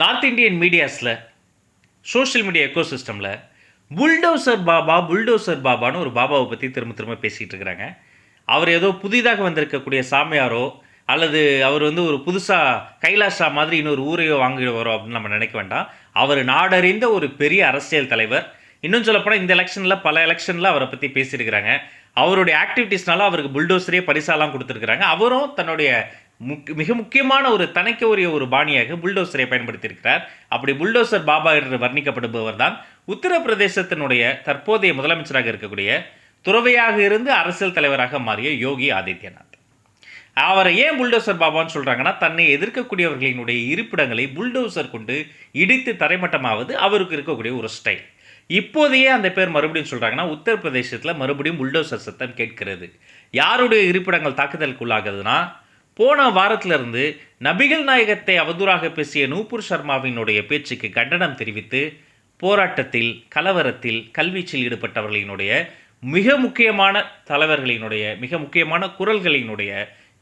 North Indian மீடியாஸில் social media எக்கோசிஸ்டமில் bulldozer பாபான்னு ஒரு பாபாவை பற்றி திரும்ப திரும்ப பேசிகிட்டு இருக்கிறாங்க. அவர் ஏதோ புதிதாக வந்திருக்கக்கூடிய சாமியாரோ அல்லது அவர் வந்து ஒரு புதுசாக கைலாஷா மாதிரி இன்னொரு ஊரையோ வாங்கிட்டு வரோம் அப்படின்னு நம்ம நினைக்க வேண்டாம். அவர் நாடறிந்த ஒரு பெரிய அரசியல் தலைவர். இன்னும் சொல்லப்போனால் இந்த எலெக்ஷனில் பல எலெக்ஷனில் அவரை பற்றி பேசியிருக்கிறாங்க. அவருடைய ஆக்டிவிட்டீஸ்னால அவருக்கு புல்டோசரே பரிசாலாம் கொடுத்துருக்குறாங்க. அவரும் தன்னுடைய மிக முக்கியமான ஒரு தனக்கு உரிய ஒரு பாணியாக புல்டோசரை பயன்படுத்தியிருக்கிறார். அப்படி புல்டோசர் பாபா என்று வர்ணிக்கப்படுபவர் தான் உத்தரப்பிரதேசத்தினுடைய தற்போதைய முதலமைச்சராக இருக்கக்கூடிய துறவையாக இருந்து அரசியல் தலைவராக மாறிய யோகி ஆதித்யநாத். அவரை ஏன் புல்டோசர் பாபான்னு சொல்கிறாங்கன்னா, தன்னை எதிர்க்கக்கூடியவர்களினுடைய இருப்பிடங்களை புல்டோசர் கொண்டு இடித்து தரைமட்டமாவது அவருக்கு இருக்கக்கூடிய ஒரு ஸ்டைல். இப்போதையே அந்த பேர் மறுபடியும் சொல்கிறாங்கன்னா, உத்தரப்பிரதேசத்தில் மறுபடியும் புல்டோசர் சத்தம் கேட்கிறது. யாருடைய இருப்பிடங்கள் தாக்குதலுக்குள்ளாகுதுன்னா, போன வாரத்திலிருந்து நபிகள் நாயகத்தை அவதூறாக பேசிய நூபுர் சர்மாவினுடைய பேச்சுக்கு கண்டனம் தெரிவித்து போராட்டத்தில், கலவரத்தில், கல்வீச்சில் ஈடுபட்டவர்களினுடைய மிக முக்கியமான தலைவர்களினுடைய மிக முக்கியமான குரல்களினுடைய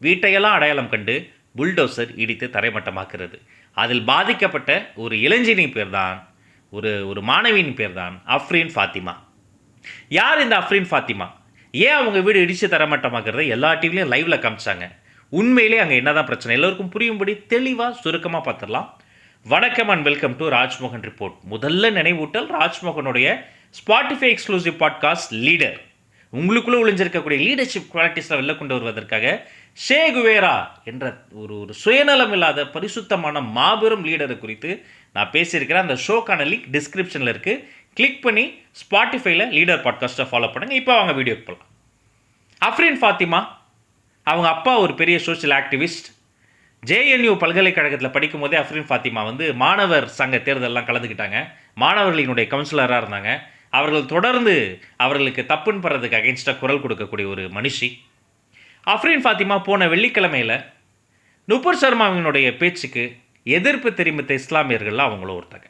வீட்டையெல்லாம் அடையாளம் கண்டு புல்டோசர் இடித்து தரைமட்டமாக்குறது. அதில் பாதிக்கப்பட்ட ஒரு இளைஞனின் பேர் தான், ஒரு மாணவியின் பேர் தான் அஃப்ரீன் ஃபாத்திமா. யார் இந்த அஃப்ரீன் ஃபாத்திமா? ஏன் அவங்க வீடு இடித்து தரைமட்டமாக்குறத எல்லா டிவிலையும் லைவில் காமிச்சாங்க. உண்மையிலே அங்கே என்ன தான் பிரச்சனை எல்லோருக்கும் புரியும்படி தெளிவாக சுருக்கமாக பார்த்துடலாம். வணக்கம் and welcome to Rajmohan report. முதல்ல நினைவூட்டல், ராஜ்மோகனுடைய ஸ்பாட்டிஃபை எக்ஸ்க்ளூசிவ் பாட்காஸ்ட் லீடர். உங்களுக்குள்ளே ஒளிஞ்சிருக்கக்கூடிய லீடர்ஷிப் குவாலிட்டிஸில் வெளில கொண்டு வருவதற்காக ஷே குவேரா என்ற ஒரு சுயநலம் இல்லாத பரிசுத்தமான மாபெரும் லீடரை குறித்து நான் பேசியிருக்கிறேன். அந்த ஷோக்கான லிங்க் டிஸ்கிரிப்ஷனில் இருக்குது. கிளிக் பண்ணி ஸ்பாட்டிஃபைல லீடர் பாட்காஸ்ட்டை ஃபாலோ பண்ணுங்கள். இப்போ அவங்க வீடியோக்கு போகலாம். அஃப்ரீன் ஃபாத்திமா, அவங்க அப்பா ஒரு பெரிய சோஷியல் ஆக்டிவிஸ்ட். ஜேஎன்யூ பல்கலைக்கழகத்தில் படிக்கும் போதே அஃப்ரீன் ஃபாத்திமா வந்து மாணவர் சங்க தேர்தலெலாம் கலந்துக்கிட்டாங்க. மாணவர்களினுடைய கவுன்சிலராக இருந்தாங்க. அவர்கள் தொடர்ந்து அவர்களுக்கு தப்புன்னு படுறதுக்கு அகென்ஸ்டாக குரல் கொடுக்கக்கூடிய ஒரு மனுஷி. அஃப்ரீன் ஃபாத்திமா போன வெள்ளிக்கிழமையில் நுபுர் சர்மாவினுடைய பேச்சுக்கு எதிர்ப்பு தெரிவித்த இஸ்லாமியர்கள்லாம் அவங்களும் ஒருத்தங்க.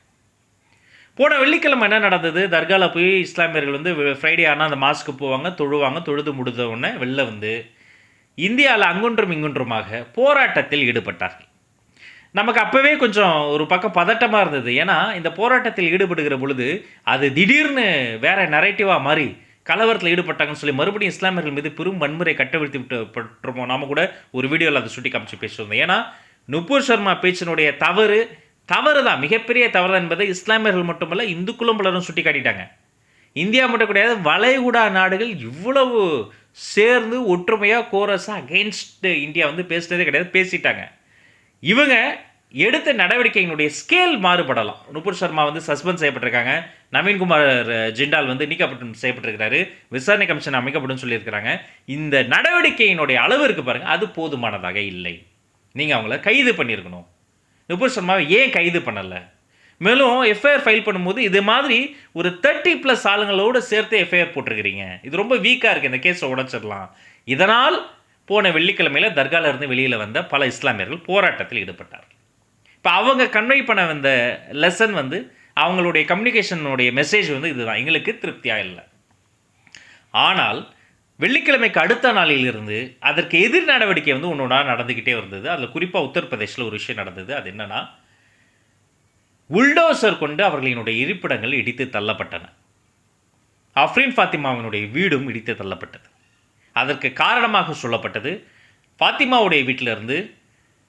போன வெள்ளிக்கிழமை என்ன நடந்தது? தர்காவில் போய் இஸ்லாமியர்கள் வந்து ஃப்ரைடே ஆனால் அந்த மாஸ்க்கு போவாங்க, தொழுவாங்க. தொழுது முடிந்த உடனே வெளில வந்து இந்தியாவில் அங்குன்றும் இங்குன்றுமாக போராட்டத்தில் ஈடுபட்டார்கள். நமக்கு அப்போவே கொஞ்சம் ஒரு பக்கம் பதட்டமாக இருந்தது. ஏன்னா இந்த போராட்டத்தில் ஈடுபடுகிற பொழுது அது திடீர்னு வேற நரேட்டிவாக மாறி கலவரத்தில் ஈடுபட்டாங்கன்னு சொல்லி மறுபடியும் இஸ்லாமியர்கள் மீது பெரும் வன்முறை கட்டவிழ்த்து விட்டுப்பட்டிருப்போம். நாம கூட ஒரு வீடியோவில் அதை சுட்டி காமிச்சு பேசியிருந்தோம். ஏன்னா நுபுர் சர்மா பேச்சினுடைய தவறு தான், மிகப்பெரிய தவறு தான் என்பதை இஸ்லாமியர்கள் மட்டுமல்ல இந்துக்களும் பலரும் சுட்டி காட்டிட்டாங்க. இந்தியா மட்டும் கிடையாது, வளைகுடா நாடுகள் இவ்வளவு சேர்ந்து ஒற்றுமையாக கோரஸாக அகெயின்ஸ்ட் இந்தியா வந்து பேசுனதே கிடையாது, பேசிட்டாங்க. இவங்க எடுத்த நடவடிக்கையினுடைய ஸ்கேல் மாறுபடலாம். நுபுர் சர்மா வந்து சஸ்பெண்ட் செய்யப்பட்டிருக்காங்க. நவீன்குமார் ஜிண்டால் வந்து நீக்கப்பட்டு செய்யப்பட்டிருக்கிறாரு. விசாரணை கமிஷன் அமைக்கப்படும் சொல்லியிருக்கிறாங்க. இந்த நடவடிக்கையினுடைய அளவு இருக்கு பாருங்கள், அது போதுமானதாக இல்லை. நீங்கள் அவங்கள கைது பண்ணியிருக்கணும். நுபுர் சர்மாவை ஏன் கைது பண்ணலை? மேலும் எஃப்ஐஆர் ஃபைல் பண்ணும்போது இது மாதிரி ஒரு 30+ ஆளுங்களோடு சேர்த்து எஃப்ஐஆர் போட்டிருக்கிறீங்க. இது ரொம்ப வீக்காக இருக்குது, இந்த கேஸை உடைச்சிடலாம். இதனால் போன வெள்ளிக்கிழமையில் தர்காவில் இருந்து வெளியில் வந்த பல இஸ்லாமியர்கள் போராட்டத்தில் ஈடுபட்டார்கள். இப்போ அவங்க கன்வே பண்ண வந்த லெசன் வந்து அவங்களுடைய கம்யூனிகேஷனுடைய மெசேஜ் வந்து இதுதான், எங்களுக்கு திருப்தியாக இல்லை. ஆனால் வெள்ளிக்கிழமைக்கு அடுத்த நாளிலிருந்து அதற்கு எதிர் நடவடிக்கை வந்து ஒன்றா நடந்துக்கிட்டே இருந்தது. அதில் குறிப்பாக உத்தரப்பிரதேசில் ஒரு விஷயம் நடந்தது. அது என்னென்னா, புல்டோசர் கொண்டு அவர்களினுடைய இருப்பிடங்கள் இடித்து தள்ளப்பட்டன. அஃப்ரீன் ஃபாத்திமாவினுடைய வீடும் இடித்து தள்ளப்பட்டது. அதற்கு காரணமாக சொல்லப்பட்டது, ஃபாத்திமாவுடைய வீட்டிலிருந்து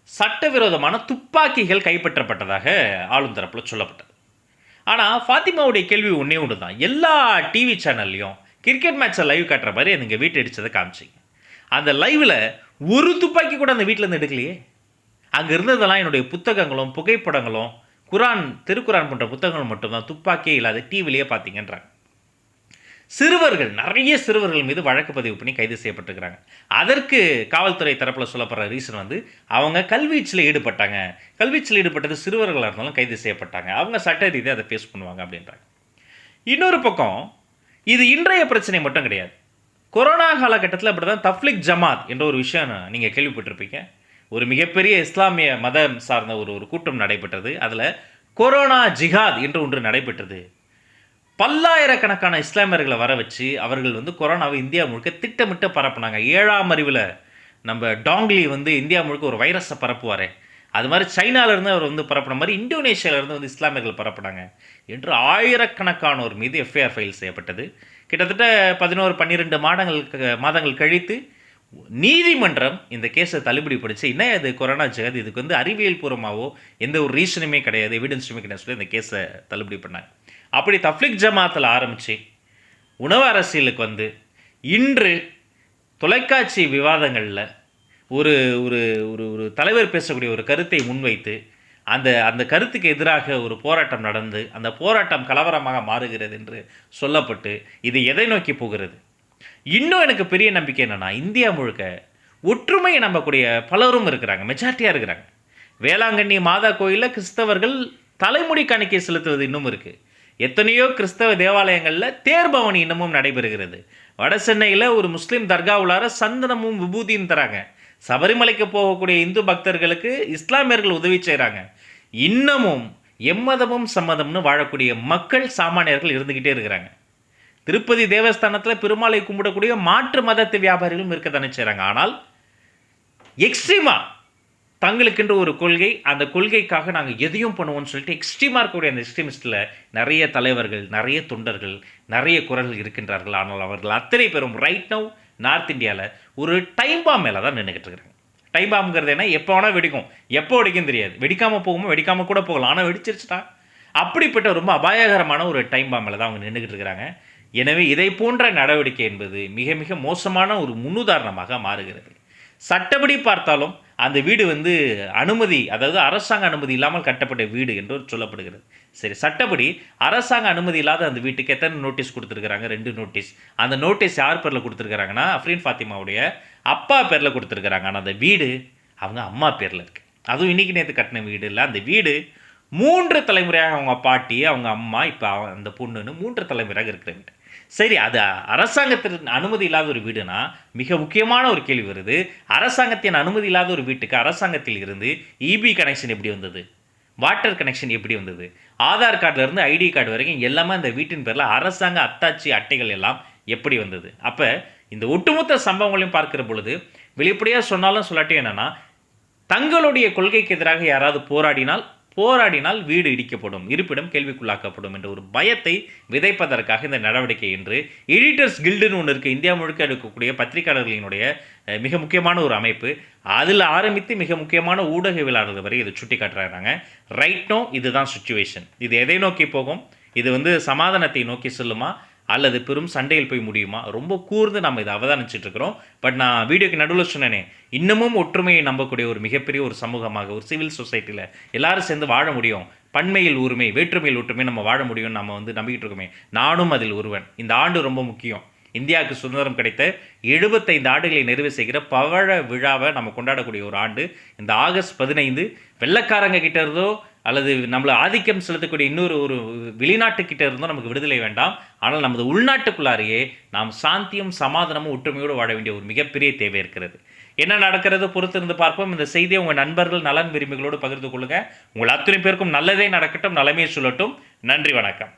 சட்டவிரோதமான துப்பாக்கிகள் கைப்பற்றப்பட்டதாக ஆளும் தரப்பில் சொல்லப்பட்டது. ஆனால் ஃபாத்திமாவுடைய கேள்வி ஒன்று தான், எல்லா டிவி சேனல்லையும் கிரிக்கெட் மேட்சை லைவ் காட்டுற மாதிரி அந்த இங்கே வீட்டை அடித்ததை காமிச்சிங்க. அந்த லைவில் ஒரு துப்பாக்கி கூட அந்த வீட்டிலேருந்து எடுக்கலையே. அங்கே இருந்ததெல்லாம் என்னுடைய புத்தகங்களும் புகைப்படங்களும் குரான், திருக்குரான் போன்ற புத்தகங்கள் மட்டும்தான், துப்பாக்கியே இல்லாத டிவிலேயே பார்த்தீங்கன்றாங்க. சிறுவர்கள், நிறைய சிறுவர்கள் மீது வழக்கு பதிவு பண்ணி கைது செய்யப்பட்டிருக்கிறாங்க. அதற்கு காவல்துறை தரப்பில் சொல்லப்படுற ரீசன் வந்து அவங்க கல்வீச்சில் ஈடுபட்டாங்க. கல்வீச்சில் ஈடுபட்டது சிறுவர்களாக இருந்தாலும் கைது செய்யப்பட்டாங்க. அவங்க சட்ட ரீதியாக அதை ஃபேஸ் பண்ணுவாங்க அப்படின்றாங்க. இன்னொரு பக்கம் இது இன்றைய பிரச்சனை மட்டும் கிடையாது. கொரோனா காலகட்டத்தில் அப்படி தான் தஃப்லிக் ஜமாத் என்ற ஒரு விஷயம் நீங்கள் கேள்விப்பட்டிருப்பீங்க. ஒரு மிகப்பெரிய இஸ்லாமிய மதம் சார்ந்த ஒரு கூட்டம் நடைபெற்றது. அதில் கொரோனா ஜிஹாத் என்று ஒன்று நடைபெற்றது. பல்லாயிரக்கணக்கான இஸ்லாமியர்களை வர வச்சு அவர்கள் வந்து கொரோனாவை இந்தியா முழுக்க திட்டமிட்டு பரப்புனாங்க. 7ஆம் அறிவில் நம்ம டாங்லி வந்து இந்தியா முழுக்க ஒரு வைரஸை பரப்புவார், அது மாதிரி சைனாவிலேருந்து அவர் வந்து பரப்புன மாதிரி இந்தோனேஷியாவிலேருந்து வந்து இஸ்லாமியர்கள் பரப்புனாங்க என்று ஆயிரக்கணக்கானோர் மீது எஃப்ஐஆர் ஃபைல் செய்யப்பட்டது. கிட்டத்தட்ட 11-12 மாதங்கள் கழித்து நீதிமன்றம் இந்த கேஸை தள்ளுபடி படித்து என்ன இது கொரோனா ஜெகத், இதுக்கு வந்து அறிவியல் பூர்வமாகவோ எந்த ஒரு ரீசனுமே கிடையாது, எவிடன்ஸுமே கிடையாது சொல்லி இந்த கேஸை தள்ளுபடி பண்ணாங்க. அப்படி தஃப்லீக் ஜமாத்தில் ஆரம்பித்து உணவு அரசியலுக்கு வந்து இன்று தொலைக்காட்சி விவாதங்களில் ஒரு ஒரு ஒரு ஒரு தலைவர் பேசக்கூடிய ஒரு கருத்தை முன்வைத்து அந்த கருத்துக்கு எதிராக ஒரு போராட்டம் நடந்து அந்த போராட்டம் கலவரமாக மாறுகிறது என்று சொல்லப்பட்டு இது எதை நோக்கி போகிறது? இன்னும் எனக்கு பெரிய நம்பிக்கை என்னென்னா, இந்தியா முழுக்க ஒற்றுமையை நம்பக்கூடிய பலரும் இருக்கிறாங்க, மெஜாரிட்டியாக இருக்கிறாங்க. வேளாங்கண்ணி மாதா கோயிலில் கிறிஸ்தவர்கள் தலைமுடி காணிக்கை செலுத்துவது இன்னும் இருக்குது. எத்தனையோ கிறிஸ்தவ தேவாலயங்களில் தேர்பவனி இன்னமும் நடைபெறுகிறது. வட சென்னையில் ஒரு முஸ்லீம் தர்காவுலார சந்தனமும் விபூதியும் தராங்க. சபரிமலைக்கு போகக்கூடிய இந்து பக்தர்களுக்கு இஸ்லாமியர்கள் உதவி செய்கிறாங்க. இன்னமும் எம்மதமும் சம்மதம்னு வாழக்கூடிய மக்கள் சாமானியர்கள் இருந்துக்கிட்டே இருக்கிறாங்க. திருப்பதி தேவஸ்தானத்தில் பெருமாளை கும்பிடக்கூடிய மாற்று மதத்து வியாபாரிகளும் இருக்க தானே செய்கிறாங்க. ஆனால் எக்ஸ்ட்ரீமாக தங்களுக்கென்று ஒரு கொள்கை, அந்த கொள்கைக்காக நாங்கள் எதையும் பண்ணுவோம்னு சொல்லிட்டு எக்ஸ்ட்ரீமாக இருக்கக்கூடிய அந்த எக்ஸ்ட்ரீமிஸ்ட்டில் நிறைய தலைவர்கள், நிறைய தொண்டர்கள், நிறைய குரல்கள் இருக்கின்றார்கள். ஆனால் அவர்கள் அத்தனை பேரும் ரைட் நவ் நார்த் இந்தியாவில் ஒரு டைம் பாம் மேலே தான் நின்றுக்கிட்டு இருக்கிறாங்க. டைம் பாம்புங்கிறது என்ன, எப்போ வேணால் வெடிக்கும், எப்போ வெடிக்கும் தெரியாது, வெடிக்காமல் போகுமோ வெடிக்காமல் கூட போகலாம், ஆனால் வெடிச்சிருச்சுட்டா அப்படிப்பட்ட ரொம்ப அபாயகரமான ஒரு டைம் பாம் மேலே தான் அவங்க நின்றுக்கிட்டு இருக்கிறாங்க. எனவே இதை போன்ற நடவடிக்கை என்பது மிக மிக மோசமான ஒரு முன்னுதாரணமாக மாறுகிறது. சட்டப்படி பார்த்தாலும் அந்த வீடு வந்து அனுமதி, அதாவது அரசாங்க அனுமதி இல்லாமல் கட்டப்பட்ட வீடு என்று சொல்லப்படுகிறது. சரி, சட்டப்படி அரசாங்க அனுமதி இல்லாத அந்த வீட்டுக்கு எத்தனை நோட்டீஸ் கொடுத்துருக்குறாங்க? 2 நோட்டீஸ். அந்த நோட்டீஸ் யார் பேரில் கொடுத்துருக்குறாங்கன்னா அஃப்ரீன் ஃபாத்திமாவுடைய அப்பா பேரில் கொடுத்துருக்குறாங்க. ஆனால் அந்த வீடு அவங்க அம்மா பேரில் இருக்குது. அதுவும் இன்றைக்கி நேற்று கட்டின வீடு இல்லை. அந்த வீடு 3 தலைமுறையாக அவங்க பாட்டி, அவங்க அம்மா, இப்போ அந்த பொண்ணுன்னு 3 தலைமுறையாக இருக்கிற வீடு. சரி, அது அரசாங்கத்தின் அனுமதி இல்லாத ஒரு வீடுனா மிக முக்கியமான ஒரு கேள்வி வருது. அரசாங்கத்தின் அனுமதி இல்லாத ஒரு வீட்டுக்கு அரசாங்கத்தில் இருந்து இபி கனெக்ஷன் எப்படி வந்தது? வாட்டர் கனெக்ஷன் எப்படி வந்தது? ஆதார் கார்டிலேருந்து ஐடி கார்டு வரைக்கும் எல்லாமே அந்த வீட்டின் பேரில் அரசாங்க அத்தாட்சி அட்டைகள் எல்லாம் எப்படி வந்தது? அப்போ இந்த ஒட்டுமொத்த சம்பவங்களையும் பார்க்கிற பொழுது வெளிப்படையாக சொன்னாலும் சொல்லாட்டியும் என்னென்னா, தங்களுடைய கொள்கைக்கு எதிராக யாராவது போராடினால் வீடு இடிக்கப்படும், இருப்பிடம் கேள்விக்குள்ளாக்கப்படும் என்ற ஒரு பயத்தை விதைப்பதற்காக இந்த நடவடிக்கை என்று எடிட்டர்ஸ் கில்டுன்னு ஒன்று இருக்குது. இந்தியா முழுக்க எடுக்கக்கூடிய பத்திரிகையாளர்களினுடைய மிக முக்கியமான ஒரு அமைப்பு. அதில் ஆரம்பித்து மிக முக்கியமான ஊடகவியலாளர்கள் வரை இதை சுட்டி காட்டுறாங்க. ரைட் நோ இதுதான் சுச்சுவேஷன். இது எதை நோக்கி போகும்? இது வந்து சமாதானத்தை நோக்கி செல்லுமா அல்லது பெரும் சண்டையில் போய் முடியுமா? ரொம்ப கூர்ந்து நம்ம இதை அவதானிச்சுட்டு இருக்கிறோம். பட் நான் வீடியோக்கு நடுவில் சொன்னேனே, இன்னமும் ஒற்றுமையை நம்பக்கூடிய ஒரு மிகப்பெரிய ஒரு சமூகமாக, ஒரு சிவில் சொசைட்டியில் எல்லாரும் சேர்ந்து வாழ முடியும், பன்மையில் ஒருமை வேற்றுமையில் ஒற்றுமை நம்ம வாழ முடியும்னு நம்ம வந்து நம்பிக்கிட்டு இருக்கோமே. நானும் அதில் ஒருவன். இந்த ஆண்டு ரொம்ப முக்கியம். இந்தியாவுக்கு சுதந்திரம் கிடைத்த 75 ஆண்டுகளை நிறைவு செய்கிற பவழ விழாவை நம்ம கொண்டாடக்கூடிய ஒரு ஆண்டு இந்த ஆகஸ்ட் 15. வெள்ளைக்காரங்க கிட்ட இருந்தோ அல்லது நம்மளை ஆதிக்கம் செலுத்தக்கூடிய இன்னொரு ஒரு வெளிநாட்டுக்கிட்ட இருந்தோ நமக்கு விடுதலை வேண்டாம். ஆனால் நமது உள்நாட்டுக்குள்ளாரையே நாம் சாந்தியும் சமாதானமும் ஒற்றுமையோடு வாழ வேண்டிய ஒரு மிகப்பெரிய தேவை இருக்கிறது. என்ன நடக்கிறது பொறுத்திருந்து பார்ப்போம். இந்த செய்தியை உங்கள் நண்பர்கள், நலன் விரும்பிகளோடு பகிர்ந்து கொள்ளுங்கள். உங்கள் அத்தனை பேருக்கும் நல்லதே நடக்கட்டும், நலமே சொல்லட்டும். நன்றி, வணக்கம்.